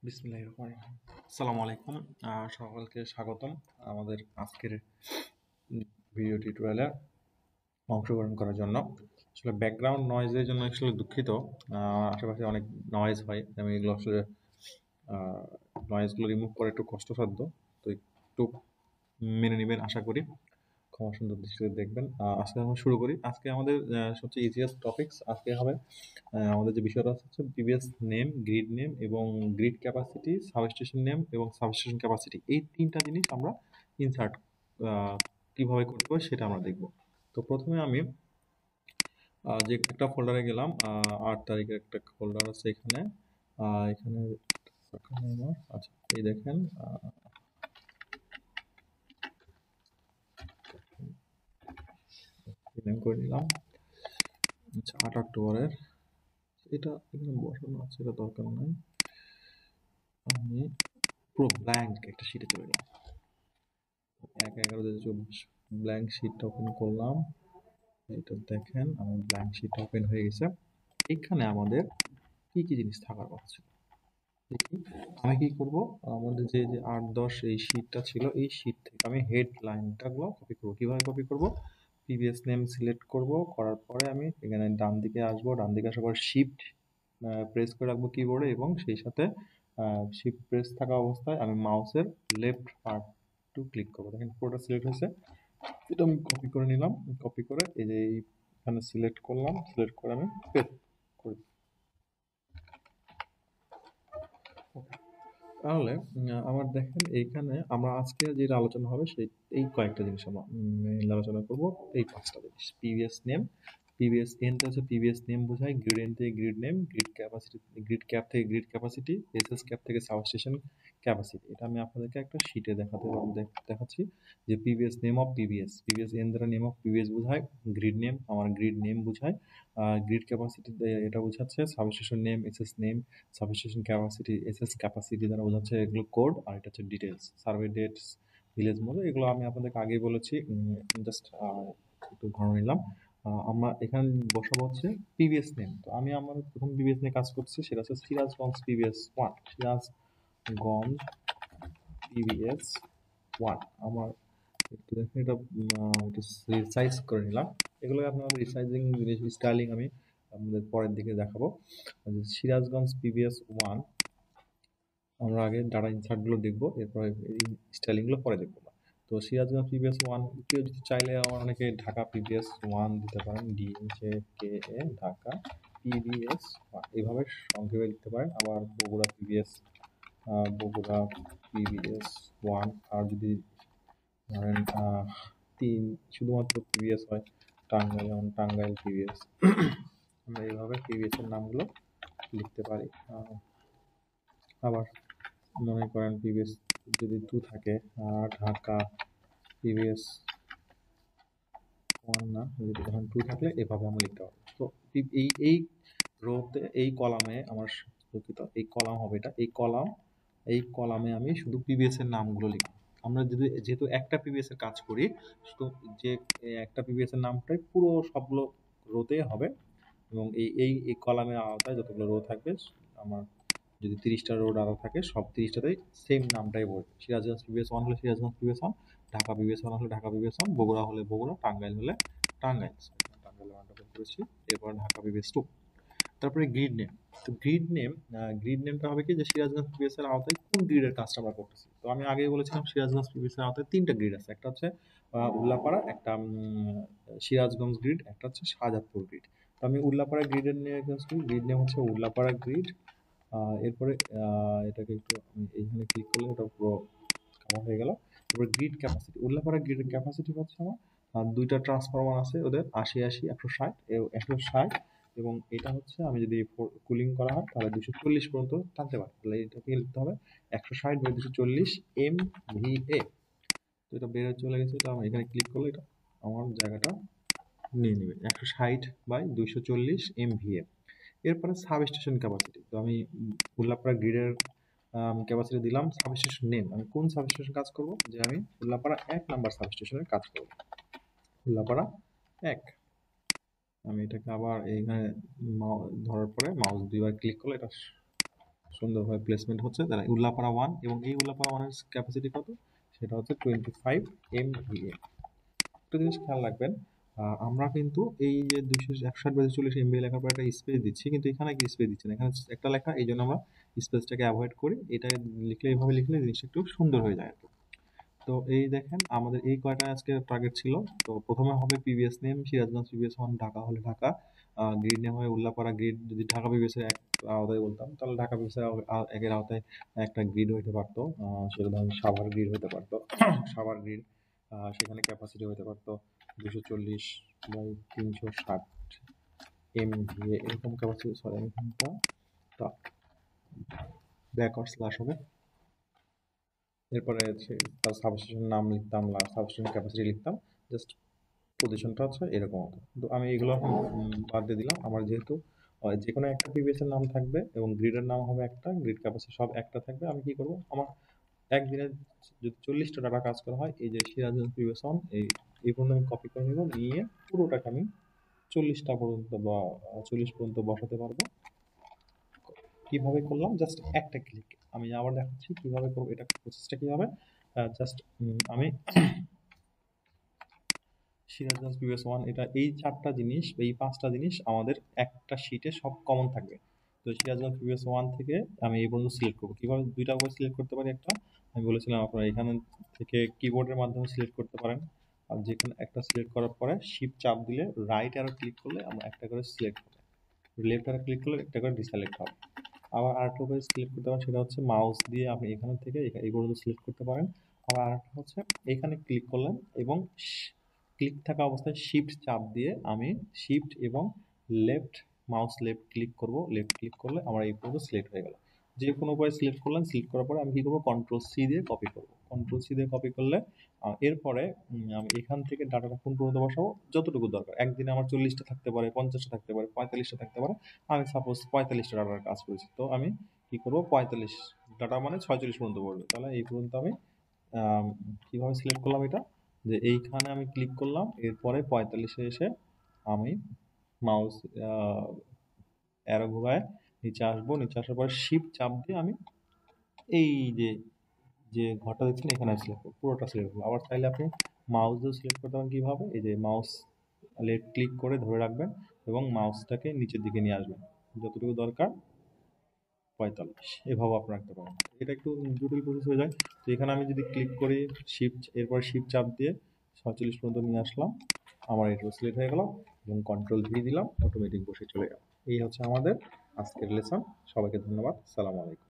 বিসমিল্লাহির রহমানির রহিম। আসসালামু আলাইকুম। সকলকে স্বাগতম আমাদের আজকের ভিডিও টিউটোরিয়ালে অংশগ্রহণ করার জন্য। আসলে ব্যাকগ্রাউন্ড নয়েজের জন্য আসলে দুঃখিত। আশেপাশে অনেক নয়েজ হয়, আমি এগুলো আসলে নয়েজগুলো রিমুভ করা একটু কষ্টসাধ্য, তো একটু মেনে নেবেন আশা করি। ক্ষমা সুন্দর দৃষ্টিতে দেখবেন। আজকে আমরা শুরু করি। আজকে আমাদের সবচেয়ে ইজিয়েস্ট টপিকস আজকে হবে। আমাদের যে বিষয়টা হচ্ছে প্রিভিয়াস নেম, গ্রিড নেম এবং গ্রিড ক্যাপাসিটি, সাবস্টেশন নেম এবং সাবস্টেশন ক্যাপাসিটি, এই তিনটা জিনিস আমরা ইনসার্ট কিভাবে করতে হয় সেটা আমরা দেখব। তো প্রথমে আমি যে একটা ফোল্ডারে গেলাম, 8 তারিখের একটা ফোল্ডার আছে এখানে। এখানে আমার আচ্ছা, এই দেখেন করে নিলাম। আচ্ছা, 8 অক্টোবরের এটা এখানে বসানো আছে, এটা দরকার নাই। আমি পুরো ব্ল্যাঙ্ক একটা শিটে চলে গেলাম। 1/11/2024 ব্ল্যাঙ্ক শিটটা ওপেন করলাম। এটা দেখেন আমার ব্ল্যাঙ্ক শিট ওপেন হয়ে গেছে। এখানে আমাদের কি কি জিনিস থাকার কথা ছিল দেখি। আমি কি করব, আমাদের যে 8-10 এই শিটটা ছিল, এই শিট থেকে আমি হেডলাইনটাগুলো কপি করব। কিভাবে কপি করব? প্রিভিয়াস নেম সিলেক্ট করব, করার পরে আমি এখানে ডান দিকে আসবো, ডান দিকে আসার পর শিফট প্রেস করে রাখবো কিবোর্ডে এবং সেই সাথে শিফট প্রেস থাকা অবস্থায় আমি মাউসের লেফট পার্ট টু ক্লিক করবো। দেখেন পুরোটা সিলেক্ট হয়েছে। এটা আমি কপি করে নিলাম। কপি করে এই যে এইখানে সিলেক্ট করলাম, সিলেক্ট করে আমি পেস্ট করে দিই। তাহলে আমার দেখেন এইখানে আমরা আজকে যেটা আলোচনা হবে সেই এই কয়েকটা জিনিস আমরা আলোচনা করব। এই 5টা জিনিস: প্রিভিয়াস নেম, প্রিভিয়াস এন হচ্ছে প্রিভিয়াস নেম বোঝায়, গ্রিড এন থেকে grid name, grid capacity, grid cap থেকে গ্রিড ক্যাপাসিটি, এসএস ক্যাপ থেকে সাবস্টেশন ক্যাপাসিটি। এটা আমি আপনাদেরকে একটা শিটে দেখাচ্ছি যে previous name of previous, previous N দ্বারা নেম অফ প্রিভিয়াস বোঝায়, গ্রিড নেম আমার গ্রিড নেম বোঝায়, গ্রিড ক্যাপাসিটি এটা বোঝাচ্ছে substation name, SS name, substation capacity, SS capacity দ্বারা বোঝাচ্ছে এগুলো কোড, আর এটা হচ্ছে details, survey dates, village model. এগুলো আমি আপনাদেরকে আগেই বলেছি, জাস্ট একটু ধারণা নিলাম। আমরা এখানে বসাবো হচ্ছে প্রিভিয়াস নেম। তো আমি আমার প্রথম প্রিভিয়াস নিয়ে কাজ করছি, সেটা হচ্ছে Sirajganj previous one. Sirajganj previous one আমার একটু দেখেন, এটা একটু রিসাইজ করে নিলাম। এগুলো আপনার রিসাইজিং জিনিস, স্টাইলিং আমি আমাদের পরের দিকে দেখাবো। সিরাজগঞ্জ প্রিভিয়াস ওয়ান আমরা আগে ডাটা ইনসার্টগুলো দেখবো, এরপরে এই স্টাইলিংগুলো পরে দেখবো। তো সিরাজগঞ্জ প্রিভিয়াস ওয়ান কেউ যদি চাইলে আমার অনেকে ঢাকা প্রিভিয়াস ওয়ান দিতে পারেন, DJKA ঢাকা প্রিভিয়াস ওয়ান এইভাবে সংক্ষেপে লিখতে পারেন। আবার বগুড়া প্রিভিয়াস ওয়ান, আর যদি ধরেন শুধুমাত্র প্রিভিয়াস হয়, টাঙ্গাইল, যেমন টাঙ্গাইল প্রিভিয়াস। আমরা এইভাবে প্রিভিয়াসের নামগুলো লিখতে পারি। আবার মনে করেন প্রিভিয়াস যদি 2 থাকে, ঢাকা প্রিভিয়াস ওয়ান না, যদি ধরেন 2 থাকলে এভাবে আমরা লিখতে পারবো। তো এই রোতে, এই কলামে আমার দুঃখিত, এই কলাম হবে এটা, এই কলামে আমি শুধু প্রিভিয়াস এর নামগুলো লিখব। আমরা যদি যেহেতু একটা প্রিভিয়াস এর কাজ করি, তো যে একটা প্রিভিয়াস এর নামটাই পুরো সবগুলো রোতে হবে এবং এই কলামের আওতায় যতগুলো রো থাকবে, আমার যদি 30টা রো ডাটা থাকে, সব 30টাতেই সেম নামটাই বলবে। সিরাজগঞ্জ প্রিভিয়াস ওয়ান হলে Sirajganj previous one, Dhaka previous one হলে ঢাকা প্রিভিয়াস ওয়ান, বগুড়া হলে বগুড়া, টাঙ্গাইল হলে টাঙ্গাইল। টাঙ্গাইল ওয়ানটা বের করেছি, এরপর ঢাকা প্রিভিয়াস টু। তারপরে গ্রিড নেম। তো গ্রিড নেমটা হবে কি, যে সিরাজগঞ্জ প্রিভিয়াস এর আওতায় কোন গ্রিডের কাজটা আমরা করতেছি। তো আমি আগেই বলেছিলাম সিরাজগঞ্জ প্রিভিয়াস এর আওতায় 3টা গ্রিড আছে। একটা হচ্ছে উল্লাপাড়া, একটা সিরাজগঞ্জ গ্রিড, একটা হচ্ছে শাহজাদপুর গ্রিড। তো আমি উল্লাপাড়া গ্রিডের নিয়ে কাজ করি। গ্রিড নেম হচ্ছে উল্লাপাড়া গ্রিড। এরপরে এটাকে একটু আমি এইখানে ক্লিক করলে এটা পুরো কাভার হয়ে গেল। এরপরে গ্রিড ক্যাপাসিটি, উল্লাপাড়া গ্রিডের ক্যাপাসিটি হচ্ছে আমার 2টা ট্রান্সফরমার আছে ওদের, 80-80, 160, 160, এবং এটা হচ্ছে আমি যদি কুলিং করা হয় তাহলে 240 পর্যন্ত টানতে পারি। তাহলে এটাকে লিখতে হবে 160/240 MVA। তো এটা বেড়ে চলে গেছে, এটা আমি এখানে ক্লিক করলে এটা আমার জায়গাটা নিয়ে নেবে, 160/240 MVA। এরপরে সাবস্টেশন ক্যাপাসিটি। তো আমি উল্লাপাড়া গ্রিডের ক্যাপাসিটি দিলাম। সাবস্টেশন নেম, আমি কোন সাবস্টেশন কাজ করব, যে আমি উল্লাপাড়া 1 নাম্বার সাবস্টেশনের কাজ করব, উল্লাপাড়া 1। আমি এটাকে আবার এইখানে ধরার পরে মাউস 2বার ক্লিক করলে এটা সুন্দরভাবে প্লেসমেন্ট হচ্ছে। তাহলে উল্লাপাড়া 1 এবং এই উল্লাপাড়া 1 এর ক্যাপাসিটি কত? সেটা হচ্ছে 25 MVA। একটা জিনিস খেয়াল রাখবেন, আমরা কিন্তু এই যে 160/240 MVA লেখার পর একটা স্পেস দিচ্ছি, কিন্তু এখানে কি স্পেস দিচ্ছি না, এখানে একটা লেখা, এই জন্য আমরা স্পেসটাকে অ্যাভয়েড করি। এটা লিখলে, এইভাবে লিখলে জিনিসটা একটু সুন্দর হয়ে যায় আর কি। তো এই দেখেন আমাদের এই কয়টা আজকে টার্গেট ছিল। তো প্রথমে হবে PBS name Sirajganj PBS 1, Dhaka হলে ঢাকা। গ্রিড নেম হবে উল্লাপাড়া গ্রিড, যদি ঢাকা পিবিএস এর এক আওতায় বলতাম তাহলে ঢাকা পিবিএস এর একের আওতায় একটা গ্রিড হইতে পারতো, সেটা ধরুন সাভার গ্রিড হতে পারতো। সাভার গ্রিড, সেখানে ক্যাপাসিটি হতে পারতো 240/360 MVA, এরকম ক্যাপাসিটি। সরি, আমি এখানটা ব্যাকওয়ার্ড স্ল্যাশ হবে। এরপরে হচ্ছে তার সাবস্টেশন নাম লিখতাম, সাবস্টেশন ক্যাপাসিটি লিখতাম, জাস্ট পজিশনটা হচ্ছে এরকম হতো। কিন্তু আমি এগুলো এখন বাদ দিয়ে দিলাম। আমার যেহেতু যে কোনো একটা পিভিএস এর নাম থাকবে এবং গ্রিডের নাম হবে একটা, গ্রিড ক্যাপাসিটি সব একটা থাকবে, আমি কি করব, আমার একদিনে যদি 40টা ডাটা কাজ করা হয়, এই যে সিরাজগঞ্জ পিভিএস অন, এই পর্যন্ত আমি কপি করে নেব, নিয়ে পুরোটাকে আমি 40টা পর্যন্ত বা 40 পর্যন্ত বসাতে পারবো। কিভাবে করলাম, জাস্ট একটা ক্লিক। আমি আবার দেখাচ্ছি কিভাবে করবো, এটা প্রসেসটা কি হবে। জাস্ট আমি সিরাজগঞ্জ পিভিএস 1, এটা এই 4টা জিনিস, এই 5টা জিনিস আমাদের একটা শিটে সব কমন থাকবে। তো সিরাজগঞ্জ পিভিএস 1 থেকে আমি এই পর্যন্ত সিলেক্ট করবো। কিভাবে দুইটা করে সিলেক্ট করতে পারি, একটা আমি বলেছিলাম আপনারা এখানে থেকে কিবোর্ডের মাধ্যমে সিলেক্ট করতে পারেন। আর যেখানে একটা সিলেক্ট করার পরে শিফট চাপ দিলে রাইট অ্যারো ক্লিক করলে আমরা একটা করে সিলেক্ট হবে, লেফট অ্যারো ক্লিক করলে একটা করে ডিসেলেক্ট হবে। আবার আরেকটা করে সিলেক্ট করতে পারেন, সেটা হচ্ছে মাউস দিয়ে আপনি এখান থেকে এই পর্যন্ত সিলেক্ট করতে পারেন। আবার আরেকটা হচ্ছে এখানে ক্লিক করলেন এবং ক্লিক থাকা অবস্থায় শিফট চাপ দিয়ে আমি শিফট এবং লেফট, মাউস লেফট ক্লিক করব, লেফট ক্লিক করলে আমার এই পর্যন্ত সিলেক্ট হয়ে গেল। যে কোনো উপায়ে সিলেক্ট করলাম, সিলেক্ট করার পরে আমি কি করবো, কন্ট্রোল সি দিয়ে কপি করবো। কন্ট্রোল সি দিয়ে কপি করলে এরপরে আমি এখান থেকে ডাটাটা কোন পর্যন্ত বসাবো, যতটুকু দরকার। একদিনে আমার 40টা থাকতে পারে, 50টা থাকতে পারে, 45টা থাকতে পারে। আমি সাপোজ 45টা ডাটার কাজ করেছি, তো আমি কি করবো, 45 ডাটা মানে 46 পর্যন্ত পড়বে। তাহলে এই পর্যন্ত আমি কিভাবে সিলেক্ট করলাম এটা, যে এইখানে আমি ক্লিক করলাম, এরপরে 45-এ এসে আমি মাউস অ্যারো ঘুরায় নিচে আসবো, নিচে আসার পরে শিফট চাপ দিয়ে আমি এই যে যে ঘরটা দেখছেন এখানে সিলেক্ট করবো, পুরোটা সিলেক্ট করবো। আবার চাইলে আপনি মাউস দিয়ে সিলেক্ট করতে পারেন। কীভাবে, এই যে মাউস লেফট ক্লিক করে ধরে রাখবেন এবং মাউসটাকে নিচের দিকে নিয়ে আসবেন যতটুকু দরকার, 45, এভাবে আপনারা রাখতে পারেন। এটা একটু জটিল প্রসেস হয়ে যায়। তো এখানে আমি যদি ক্লিক করি শিফট, এরপর শিফট চাপ দিয়ে 46 পর্যন্ত নিয়ে আসলাম, আমার এটা সিলেক্ট হয়ে গেল এবং কন্ট্রোল ভি দিলাম, অটোমেটিক বসে চলে গেল। এই হচ্ছে আমাদের আজকের লেসন। সবাইকে ধন্যবাদ। সালাম আলাইকুম।